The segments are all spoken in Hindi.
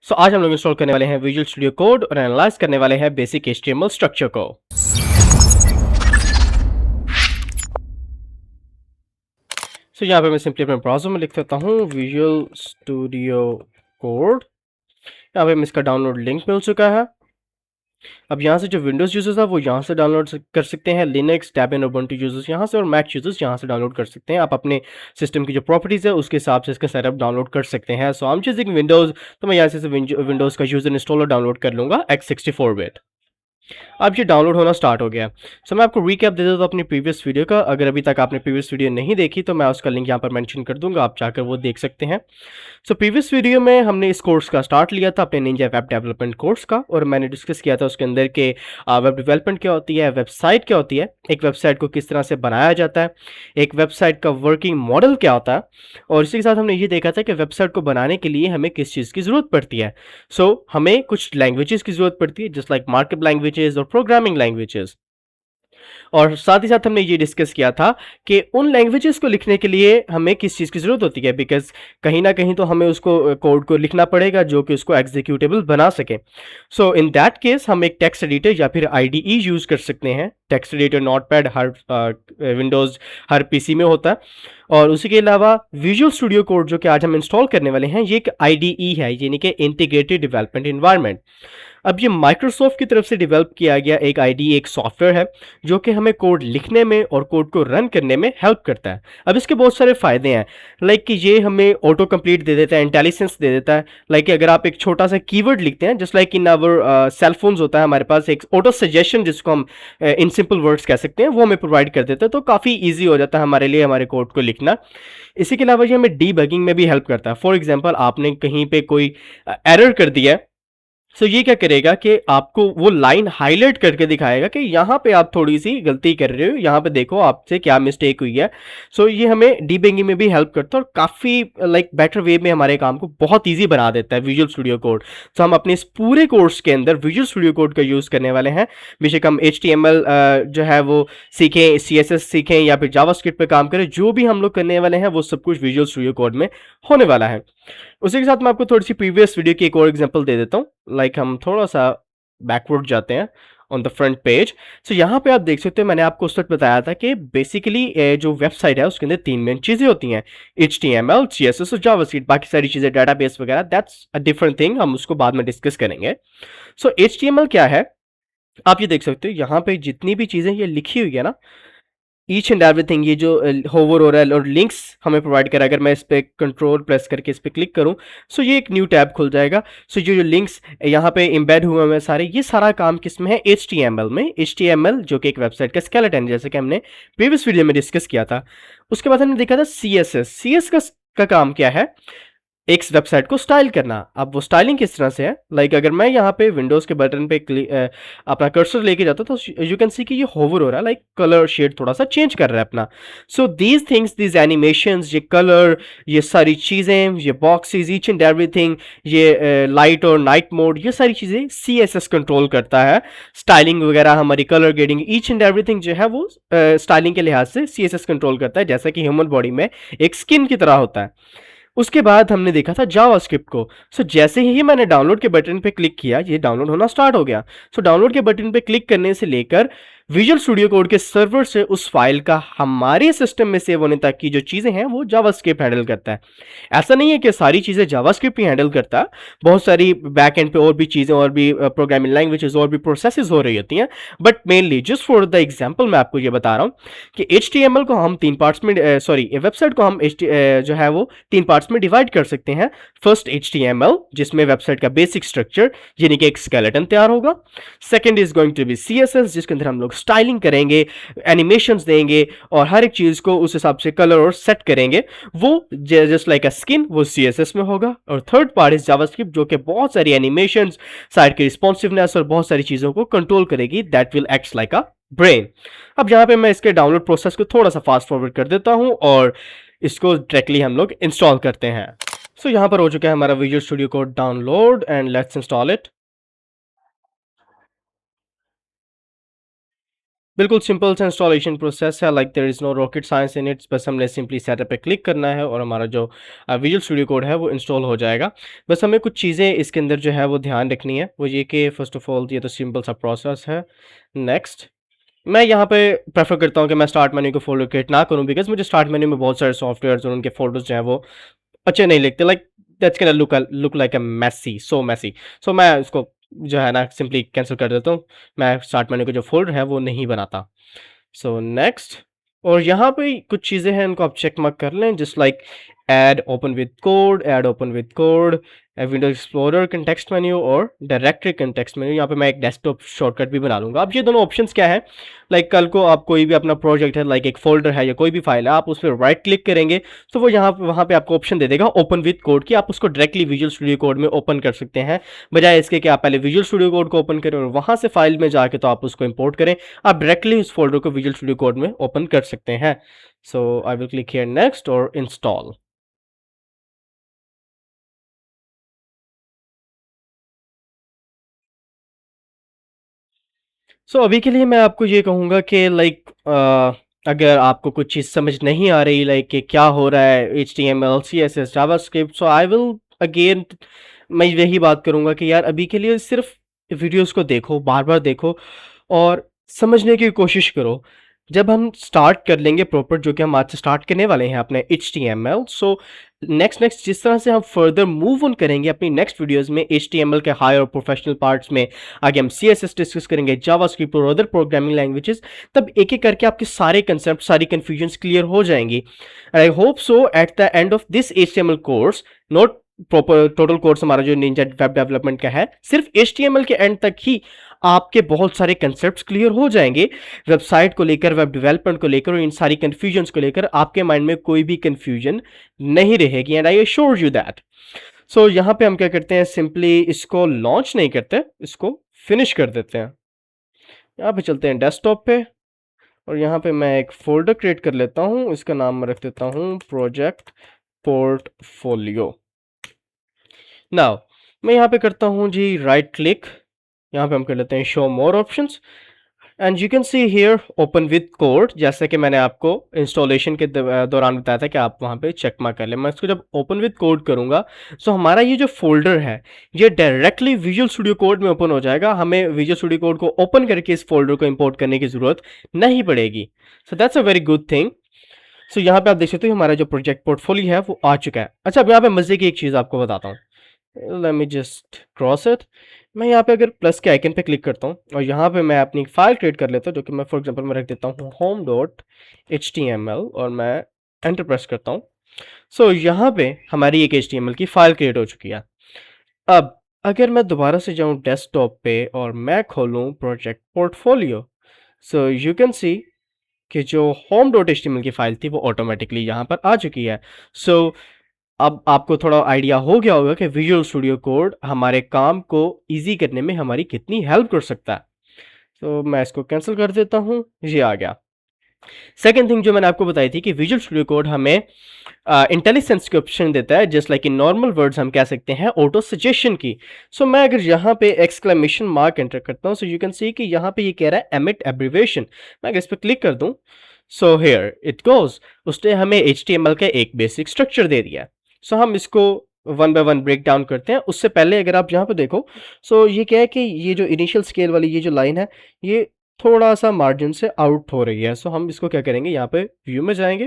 आज हम लोग इंस्टॉल करने वाले हैं विजुअल स्टूडियो कोड और एनालाइज करने वाले हैं बेसिक एचटीएमएल स्ट्रक्चर को। यहाँ पे मैं सिंपली अपने ब्राउजर में लिख देता हूँ विजुअल स्टूडियो कोड। यहाँ पे मैं इसका डाउनलोड लिंक मिल चुका है। अब यहाँ से जो विंडोज़ यूजर्स है वो यहाँ से डाउनलोड कर सकते हैं, लिनक्स, डेबियन, उबुंटू यूजर्स यहाँ से और मैक यूजर्स यहाँ से डाउनलोड कर सकते हैं। आप अपने सिस्टम की जो प्रॉपर्टीज़ है उसके हिसाब से इसका सेटअप डाउनलोड कर सकते हैं। So I am using Windows, तो मैं यहाँ से विंडोज़ का यूजर इंस्टॉलर डाउनलोड कर लूँगा x64 बिट। अब ये डाउनलोड होना स्टार्ट हो गया। सो मैं आपको रिकैप दे देता हूँ अपनी प्रीवियस वीडियो का। अगर अभी तक आपने प्रीवियस वीडियो नहीं देखी तो मैं उसका लिंक यहाँ पर मेंशन कर दूंगा, आप जाकर वो देख सकते हैं। सो प्रीवियस वीडियो में हमने इस कोर्स का स्टार्ट लिया था अपने निंजा वेब डेवलपमेंट कोर्स का, और मैंने डिस्कस किया था उसके अंदर के वेब डेवलपमेंट क्या होती है, वेबसाइट क्या होती है, एक वेबसाइट को किस तरह से बनाया जाता है, एक वेबसाइट का वर्किंग मॉडल क्या होता है, और इसी के साथ हमने ये देखा था कि वेबसाइट को बनाने के लिए हमें किस चीज़ की ज़रूरत पड़ती है। सो हमें कुछ लैंग्वेजेस की ज़रूरत पड़ती है, जस्ट लाइक मार्कअप लैंग्वेजेस और प्रोग्रामिंग लैंग्वेजेस। और साथ ही साथ हमने ये डिस्कस किया था कि उन लैंग्वेजेस को लिखने के लिए हमें किस चीज़ की ज़रूरत होती है, बिकॉज कहीं ना कहीं तो हमें उसको कोड को लिखना पड़ेगा जो कि उसको एग्जीक्यूटेबल बना सके। सो इन दैट केस हम एक टेक्स्ट एडिटर या फिर आईडीई यूज़ कर सकते हैं। टेक्स्ट एडिटर नोटपैड हर विंडोज़ हर पीसी में होता है। और उसी के अलावा विजुअल स्टूडियो कोड जो कि आज हम इंस्टॉल करने वाले हैं ये एक आईडीई है, यानी कि इंटीग्रेटेड डेवलपमेंट इन्वायरमेंट। अब ये माइक्रोसॉफ्ट की तरफ से डेवलप किया गया एक आईडीई, एक सॉफ्टवेयर है जो कि हमें कोड लिखने में और कोड को रन करने में हेल्प करता है। अब इसके बहुत सारे फ़ायदे हैं, लाइक कि ये हमें ऑटो कंप्लीट दे देता है, इंटेलिजेंस दे देता है। लाइक कि अगर आप एक छोटा सा कीवर्ड लिखते हैं, just like in our cell phones होता है हमारे पास एक ऑटो सजेशन जिसको हम इन सिंपल वर्ड्स कह सकते हैं, वो हमें प्रोवाइड कर देता है, तो काफ़ी ईजी हो जाता है हमारे लिए हमारे कोड को लिखना। इसी के अलावा ये हमें डीबगिंग में भी हेल्प करता है। फॉर एग्जाम्पल आपने कहीं पे कोई एरर कर दिया है, सो ये क्या करेगा कि आपको वो लाइन हाईलाइट करके दिखाएगा कि यहाँ पे आप थोड़ी सी गलती कर रहे हो, यहाँ पे देखो आपसे क्या मिस्टेक हुई है। सो ये हमें डीबगिंग में भी हेल्प करता है और काफ़ी लाइक बेटर वे में हमारे काम को बहुत इजी बना देता है विजुअल स्टूडियो कोड। सो हम अपने इस पूरे कोर्स के अंदर विजुअल स्टूडियो कोड का यूज़ करने वाले हैं। बेशक हम HTML जो है वो सीखें, CSS सीखें या फिर जावास्क्रिप्ट पे काम करें, जो भी हम लोग करने वाले हैं वो सब कुछ विजुअल स्टूडियो कोड में होने वाला है। उसी के साथ मैं आपको थोड़ी सी प्रीवियस वीडियो की एक और एग्जांपल दे देता हूँ। लाइक हम थोड़ा सा बैकवर्ड जाते हैं ऑन द फ्रंट पेज। सो यहाँ पे आप देख सकते हो मैंने आपको उस वक्त बताया था कि बेसिकली जो वेबसाइट है उसके अंदर तीन मेन चीज़ें होती हैं, HTML, CSS और जावास्क्रिप्ट। बाकी सारी चीज़ें डेटाबेस वगैरह दैट्स अ डिफरेंट थिंग, हम उसको बाद में डिस्कस करेंगे। सो HTML क्या है, आप ये देख सकते हो यहाँ पे जितनी भी चीज़ें ये लिखी हुई है ना, ईच एंड एवरीथिंग, ये जो होवर हो रहा है और लिंक्स हमें प्रोवाइड करा, अगर मैं इस पर कंट्रोल प्रेस करके इस पर क्लिक करूं सो ये एक न्यू टैब खुल जाएगा। सो जो जो लिंक्स यहाँ पे एम्बेड हुए हैं सारे, ये सारा काम किस में है, HTML में। HTML जो कि एक वेबसाइट का स्केलेटन, जैसे कि हमने प्रीवियस वीडियो में डिस्कस किया था। उसके बाद हमने देखा था CSS का काम क्या है, एक वेबसाइट को स्टाइल करना। अब वो स्टाइलिंग किस तरह से है, लाइक अगर मैं यहाँ पे विंडोज़ के बटन पे अपना कर्सर लेके जाता तो यू कैन सी कि ये होवर हो रहा है, लाइक कलर शेड थोड़ा सा चेंज कर रहा है अपना। So these things, these animations, ये कलर, ये सारी चीज़ें, ये बॉक्सेस, ईच एंड एवरीथिंग, ये लाइट और नाइट मोड, ये सारी चीज़ें CSS कंट्रोल करता है। स्टाइलिंग वगैरह हमारी colour grading, each and everything जो है वो स्टाइलिंग के लिहाज से CSS कंट्रोल करता है, जैसा कि ह्यूमन बॉडी में एक स्किन की तरह होता है। उसके बाद हमने देखा था जावास्क्रिप्ट को। सो जैसे ही मैंने डाउनलोड के बटन पे क्लिक किया, ये डाउनलोड होना स्टार्ट हो गया। सो डाउनलोड के बटन पे क्लिक करने से लेकर विजुअल स्टूडियो कोड के सर्वर से उस फाइल का हमारे सिस्टम में सेव होने तक की जो चीज़ें हैं वो जावास्क्रिप्ट हैंडल करता है। ऐसा नहीं है कि सारी चीज़ें जावास्क्रिप्ट ही हैंडल करता है, बहुत सारी बैक एंड पे और भी चीज़ें और भी प्रोग्रामिंग लैंग्वेजेस और भी प्रोसेसेस हो रही होती हैं। But mainly just for the example मैं आपको ये बता रहा हूँ कि HTML को हम तीन पार्ट्स में, सॉरी वेबसाइट को हम जो है वो तीन पार्ट्स में डिवाइड कर सकते हैं। फर्स्ट HTML, जिसमें वेबसाइट का बेसिक स्ट्रक्चर यानी कि एक स्केलेटन तैयार होगा। Second is going to be CSS, जिसके अंदर हम लोग स्टाइलिंग करेंगे, एनिमेशंस देंगे और हर एक चीज को उस हिसाब से कलर और सेट करेंगे, वो जस्ट लाइक अ स्किन, वो CSS में होगा। और थर्ड पार्ट इज जावास्क्रिप्ट, जो कि बहुत सारी एनिमेशंस, साइट की रिस्पॉन्सिवनेस और बहुत सारी चीजों को कंट्रोल करेगी, that will act like a brain. अब यहाँ पे मैं इसके डाउनलोड प्रोसेस को थोड़ा सा फास्ट फॉरवर्ड कर देता हूँ और इसको डायरेक्टली हम लोग इंस्टॉल करते हैं। सो यहाँ पर हो चुका है हमारा visual studio code download and let's install it. बिल्कुल सिंपल सा इंस्टॉलेशन प्रोसेस है, like there is no rocket science in it. बस हमने सिंपली सेटअप पे क्लिक करना है और हमारा जो विजुअल स्टूडियो कोड है वो इंस्टॉल हो जाएगा। बस हमें कुछ चीज़ें इसके अंदर जो है वो ध्यान रखनी है, वो ये कि फ़र्स्ट ऑफ ऑल ये तो सिंपल सा प्रोसेस है। नेक्स्ट, मैं यहाँ पे प्रेफ़र करता हूँ कि मैं स्टार्ट मेन्यू को फ़ोल्डर क्रिएट ना करूँ, बिकॉज़ मुझे स्टार्ट मेन्यू में बहुत सारे सॉफ्टवेयर्स और उनके फ़ोल्डर्स जो हैं वो अच्छे नहीं लगते, like that's gonna look like a messy, so messy. So मैं उसको जो है ना सिंपली कैंसल कर देता हूँ। मैं स्टार्ट मेन्यू का जो फ़ोल्डर है वो नहीं बनाता। सो नेक्स्ट, और यहाँ पे कुछ चीज़ें हैं इनको आप चेक मार्क कर लें, just like add open with code, Windows explorer context menu और डायरेक्टरी कंटेक्स्ट मेन्यू। यहाँ पे मैं एक डेस्कटॉप शॉर्टकट भी बना लूँगा। अब ये दोनों ऑप्शंस क्या है, लाइक कल को आप कोई भी अपना प्रोजेक्ट है, लाइक एक फोल्डर है या कोई भी फाइल है, आप उस पर राइट क्लिक करेंगे तो वो यहाँ वहाँ पे आपको ऑप्शन दे देगा ओपन विद कोड की, आप उसको डायरेक्टली विजुअल स्टूडियो कोड में ओपन कर सकते हैं, बजाय इसके कि आप पहले विजुअल स्टूडियो कोड को ओपन करें और वहाँ से फाइल में जाके तो आप उसको इंपोर्ट करें। आप डायरेक्टली उस फोल्डर को विजुअल स्टूडियो कोड में ओपन कर सकते हैं। So I will click here next और इंस्टॉल। सो अभी के लिए मैं आपको ये कहूँगा कि लाइक अगर आपको कुछ चीज़ समझ नहीं आ रही, लाइक कि क्या हो रहा है H T M L C S S JavaScript, so I will again मैं यही बात करूँगा कि यार अभी के लिए सिर्फ वीडियोस को देखो, बार बार देखो और समझने की कोशिश करो। जब हम स्टार्ट कर लेंगे प्रॉपर, जो कि हम आज से स्टार्ट करने वाले हैं अपने H T M L, so next जिस तरह से हम फर्दर मूव ऑन करेंगे अपनी नेक्स्ट वीडियोस में एच टी एम एल के हाई और प्रोफेशनल पार्ट्स में, आगे हम सी एस एस डिस्कस करेंगे, जावास्क्रिप्ट और अदर प्रोग्रामिंग लैंग्वेजेस, तब एक एक करके आपके सारे कंसेप्ट, सारी कन्फ्यूजन्स क्लियर हो जाएंगी। I hope so at the end of this H T M L course, not proper total course हमारा जो निंजा वेब डेवलपमेंट का है, सिर्फ एच टी एम एल के एंड तक ही आपके बहुत सारे कंसेप्ट्स क्लियर हो जाएंगे। वेबसाइट को लेकर, वेब डेवलपमेंट को लेकर और इन सारी कंफ्यूजन्स को लेकर आपके माइंड में कोई भी कंफ्यूजन नहीं रहेगी, and I assure you that. So यहाँ पे हम क्या करते हैं, सिंपली इसको लॉन्च नहीं करते, इसको फिनिश कर देते हैं। यहाँ पे चलते हैं डेस्कटॉप पे और यहाँ पे मैं एक फोल्डर क्रिएट कर लेता हूँ, इसका नाम मैं रख देता हूँ प्रोजेक्ट पोर्टफोलियो। नाउ मैं यहाँ पे करता हूँ जी राइट क्लिक, यहाँ पे हम कर लेते हैं show more options, and you can see here open with code, जैसे कि मैंने आपको इंस्टॉलेशन के दौरान बताया था कि आप वहाँ पे चेक मार्क कर लें। मैं इसको जब ओपन विद कोड करूँगा, सो हमारा ये जो फोल्डर है ये डायरेक्टली विजुअल स्टूडियो कोड में ओपन हो जाएगा। हमें विजुअल स्टूडियो कोड को ओपन करके इस फोल्डर को इंपोर्ट करने की ज़रूरत नहीं पड़ेगी। So that's a very good thing. So यहाँ पे आप देख सकते हो हमारा जो प्रोजेक्ट पोर्टफोलियो है वो आ चुका है। अच्छा, अब यहाँ पे मजे की एक चीज़ आपको बताता हूँ, let me just cross it. मैं यहाँ पे अगर प्लस के आइकन पे क्लिक करता हूँ और यहाँ पे मैं अपनी फाइल क्रिएट कर लेता हूँ, जो कि मैं फॉर एग्जांपल मैं रख देता हूँ home dot H T M L और मैं एंटर प्रेस करता हूँ। सो यहाँ पे हमारी एक एच टी एम एल की फाइल क्रिएट हो चुकी है। अब अगर मैं दोबारा से जाऊँ डेस्कटॉप पे और मैं खोलूँ project portfolio, so you can see कि जो home dot H T M L की फाइल थी वो ऑटोमेटिकली यहाँ पर आ चुकी है। सो अब आपको थोड़ा आइडिया हो गया होगा कि विजुअल स्टूडियो कोड हमारे काम को इजी करने में हमारी कितनी हेल्प कर सकता है। तो मैं इसको कैंसिल कर देता हूँ, ये आ गया। सेकेंड थिंग जो मैंने आपको बताई थी कि विजुअल स्टूडियो कोड हमें इंटेलिजेंस के ऑप्शन देता है, just like in normal words हम कह सकते हैं ऑटो सजेशन की। सो मैं अगर यहाँ पे एक्सक्लेमेशन मार्क एंटर करता हूँ, सो यू कैन सी कि यहाँ पे ये कह रहा है एमिट एब्रीवेशन। मैं अगर इस पर क्लिक कर दूँ, सो हेयर इट गोज, उसने हमें HTML का एक बेसिक स्ट्रक्चर दे दिया है। सो हम इसको one by one break down करते हैं। उससे पहले अगर आप यहाँ पे देखो, सो ये क्या है कि ये जो इनिशियल स्केल वाली ये जो लाइन है, ये थोड़ा सा मार्जिन से आउट हो रही है। सो हम इसको क्या करेंगे, यहाँ पे व्यू में जाएंगे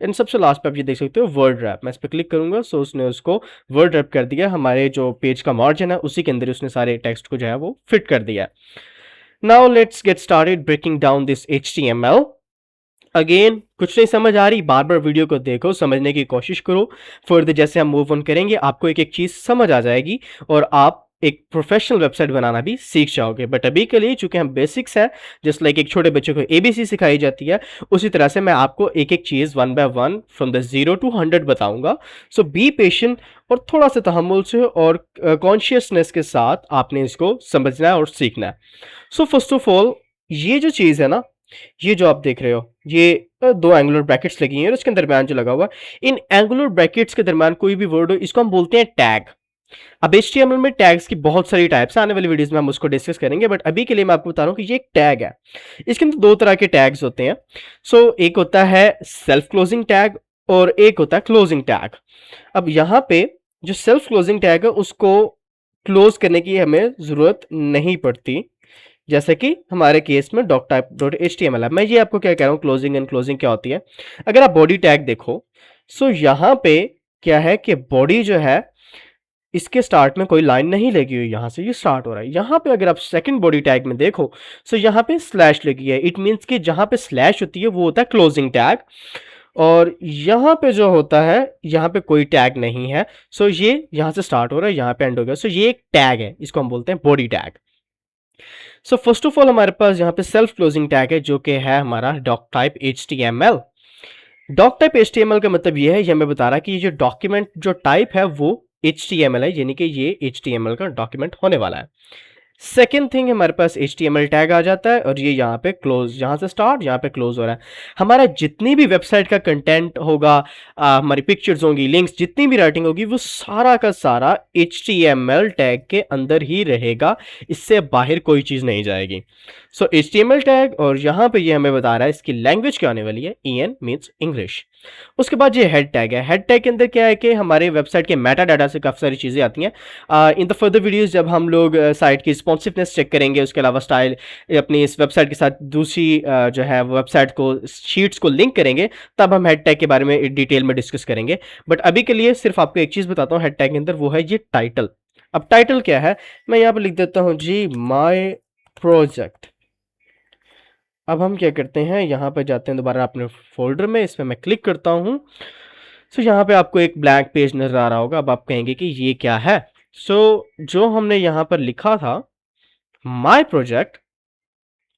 एंड सबसे लास्ट पे आप ये देख सकते हो वर्ड रैप। मैं इस पर क्लिक करूंगा, सो उसने उसको वर्ड रैप कर दिया। हमारे जो पेज का मार्जिन है उसी के अंदर उसने सारे टेक्स्ट को जो है वो फिट कर दिया। Now let's get started breaking down this HTML। Again कुछ नहीं समझ आ रही, बार बार वीडियो को देखो, समझने की कोशिश करो। फर्दर जैसे हम मूव ऑन करेंगे आपको एक एक चीज समझ आ जाएगी और आप एक प्रोफेशनल वेबसाइट बनाना भी सीख जाओगे। बट अभी के लिए चूंकि हम बेसिक्स है, जस्ट लाइक एक छोटे बच्चे को ABC सिखाई जाती है, उसी तरह से मैं आपको एक एक चीज one by one from the 0 to 100 बताऊंगा। सो बी पेशेंट और थोड़ा सा तहम्मुल से और कॉन्शियसनेस के साथ आपने इसको समझना है और सीखना है। सो फर्स्ट ऑफ ऑल ये जो चीज़ है ना, ये जो आप देख रहे हो, ये दो एंगुलर ब्रैकेट्स लगी हैं और इसके दरमियान जो लगा हुआ है, इन एंगुलर ब्रैकेट्स के दरमियान कोई भी वर्ड हो, इसको हम बोलते हैं टैग। अब HTML में टैग्स की बहुत सारी टाइप्स हैं, आने वाली वीडियोस में हम उसको डिस्कस करेंगे, बट अभी के लिए मैं आपको बता रहा हूँ कि ये एक टैग है। इसके अंदर दो तरह के टैग्स होते हैं। एक होता है सेल्फ क्लोजिंग टैग और एक होता है क्लोजिंग टैग। अब यहाँ पे जो सेल्फ क्लोजिंग टैग है उसको क्लोज करने की हमें जरूरत नहीं पड़ती, जैसे कि हमारे केस में doctype.html है। मैं ये आपको क्या कह रहा हूँ, क्लोजिंग एंड क्लोजिंग क्या होती है। अगर आप बॉडी टैग देखो, यहाँ पे क्या है कि बॉडी जो है इसके स्टार्ट में कोई लाइन नहीं लगी हुई, यहां से ये स्टार्ट हो रहा है। यहां पे अगर आप सेकंड बॉडी टैग में देखो, यहां पे स्लैश लगी है। इट मींस कि जहां पे स्लैश होती है वो होता है क्लोजिंग टैग, और यहां पे जो होता है यहां पे कोई टैग नहीं है। ये यहां से स्टार्ट हो रहा है, यहां पे एंड हो गया। ये एक टैग है, इसको हम बोलते हैं body tag. First of all हमारे पास यहाँ पे सेल्फ क्लोजिंग टैग है, जो कि है हमारा doctype HTML। Doctype HTML का मतलब ये है, ये हमें बता रहा है कि ये जो डॉक्यूमेंट जो टाइप है वो HTML है, यानी कि ये HTML का डॉक्यूमेंट होने वाला है। सेकेंड थिंग, हमारे पास HTML टैग आ जाता है और ये यहाँ पे क्लोज, यहाँ से स्टार्ट यहाँ पे क्लोज हो रहा है। हमारा जितनी भी वेबसाइट का कंटेंट होगा, हमारी पिक्चर्स होंगी, लिंक्स, जितनी भी राइटिंग होगी, वो सारा का सारा HTML टैग के अंदर ही रहेगा, इससे बाहर कोई चीज़ नहीं जाएगी। HTML टैग, और यहाँ पे ये हमें बता रहा है इसकी लैंग्वेज क्या आने वाली है, EN मीन्स इंग्लिश। उसके बाद ये हेड टैग है। हेड टैग के अंदर क्या है कि हमारे वेबसाइट के मेटा डाटा से काफ़ी सारी चीज़ें आती हैं। इन द फर्दर वीडियोस जब हम लोग साइट की रिस्पॉन्सिवनेस चेक करेंगे, उसके अलावा स्टाइल अपनी इस वेबसाइट के साथ दूसरी जो है वेबसाइट को, शीट्स को लिंक करेंगे, तब हम हेड टैग के बारे में डिटेल में डिस्कस करेंगे। बट अभी के लिए सिर्फ आपको एक चीज़ बताता हूँ हेड टैग के अंदर, वो है ये टाइटल। अब टाइटल क्या है, मैं यहाँ पर लिख देता हूँ जी माई प्रोजेक्ट। अब हम क्या करते हैं, यहाँ पर जाते हैं दोबारा अपने फोल्डर में, इस पर मैं क्लिक करता हूँ। यहाँ पे आपको एक ब्लैंक पेज नजर आ रहा होगा। अब आप कहेंगे कि ये क्या है। जो हमने यहाँ पर लिखा था माई प्रोजेक्ट,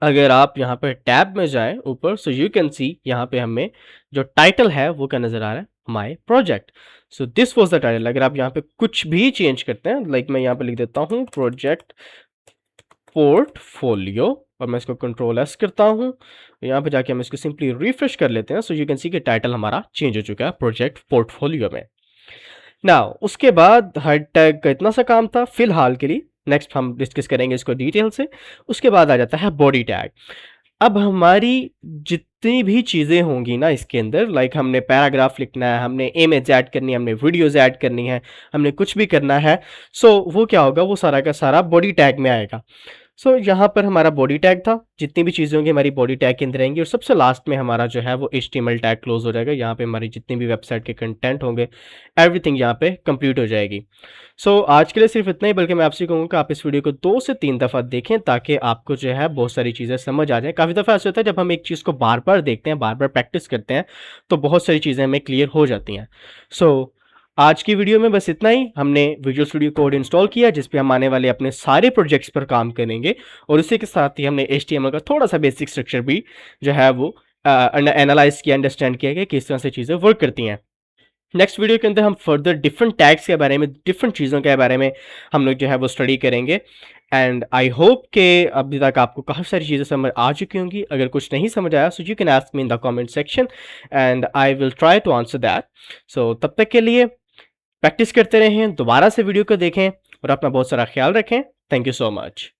अगर आप यहाँ पर टैब में जाएं ऊपर, यू कैन सी यहाँ पे हमें जो टाइटल है वो क्या नजर आ रहा है, my project. This was the title. अगर आप यहाँ पे कुछ भी चेंज करते हैं, लाइक मैं यहाँ पे लिख देता हूँ प्रोजेक्ट पोर्टफोलियो, और मैं इसको कंट्रोल एस करता हूँ, यहाँ पे जाके हम इसको सिंपली रिफ्रेश कर लेते हैं। यू कैन सी कि टाइटल हमारा चेंज हो चुका है प्रोजेक्ट पोर्टफोलियो में। नाउ उसके बाद हेड टैग का इतना सा काम था फिलहाल के लिए, नेक्स्ट हम डिस्कस करेंगे इसको डिटेल से। उसके बाद आ जाता है बॉडी टैग। अब हमारी जितनी भी चीज़ें होंगी ना इसके अंदर, लाइक हमने पैराग्राफ लिखना है, हमने इमेज ऐड करनी है, हमने वीडियोस ऐड करनी है, हमने कुछ भी करना है, वो क्या होगा, वो सारा का सारा बॉडी टैग में आएगा। यहाँ पर हमारा बॉडी टैग था, जितनी भी चीज़ें होंगी हमारी बॉडी टैग के अंदर रहेंगी, और सबसे लास्ट में हमारा जो है वो HTML टैग क्लोज हो जाएगा। यहाँ पे हमारी जितनी भी वेबसाइट के कंटेंट होंगे, एवरीथिंग यहाँ पे कंप्लीट हो जाएगी। आज के लिए सिर्फ इतना ही, बल्कि मैं आपसे कहूँगा कि आप इस वीडियो को 2 से 3 दफ़ा देखें, ताकि आपको जो है बहुत सारी चीज़ें समझ आ जाए। काफ़ी दफ़ा ऐसा होता है जब हम एक चीज़ को बार बार देखते हैं, बार बार प्रैक्टिस करते हैं, तो बहुत सारी चीज़ें हमें क्लियर हो जाती हैं। आज की वीडियो में बस इतना ही। हमने विजुअल स्टूडियो कोड इंस्टॉल किया, जिस पे हम आने वाले अपने सारे प्रोजेक्ट्स पर काम करेंगे, और उसी के साथ ही हमने HTML का थोड़ा सा बेसिक स्ट्रक्चर भी जो है वो एनालाइज किया, अंडरस्टैंड किया कि किस तरह से चीज़ें वर्क करती हैं। नेक्स्ट वीडियो के अंदर हम फर्दर डिफरेंट टैग्स के बारे में, डिफरेंट चीज़ों के बारे में हम लोग जो है वो स्टडी करेंगे। एंड आई होप कि अभी तक आपको काफ़ी सारी चीज़ें समझ आ चुकी होंगी। अगर कुछ नहीं समझ आया, you can ask me in the comment section and I will try to answer that. तब तक के लिए प्रैक्टिस करते रहें, दोबारा से वीडियो को देखें और अपना बहुत सारा ख्याल रखें। Thank you so much.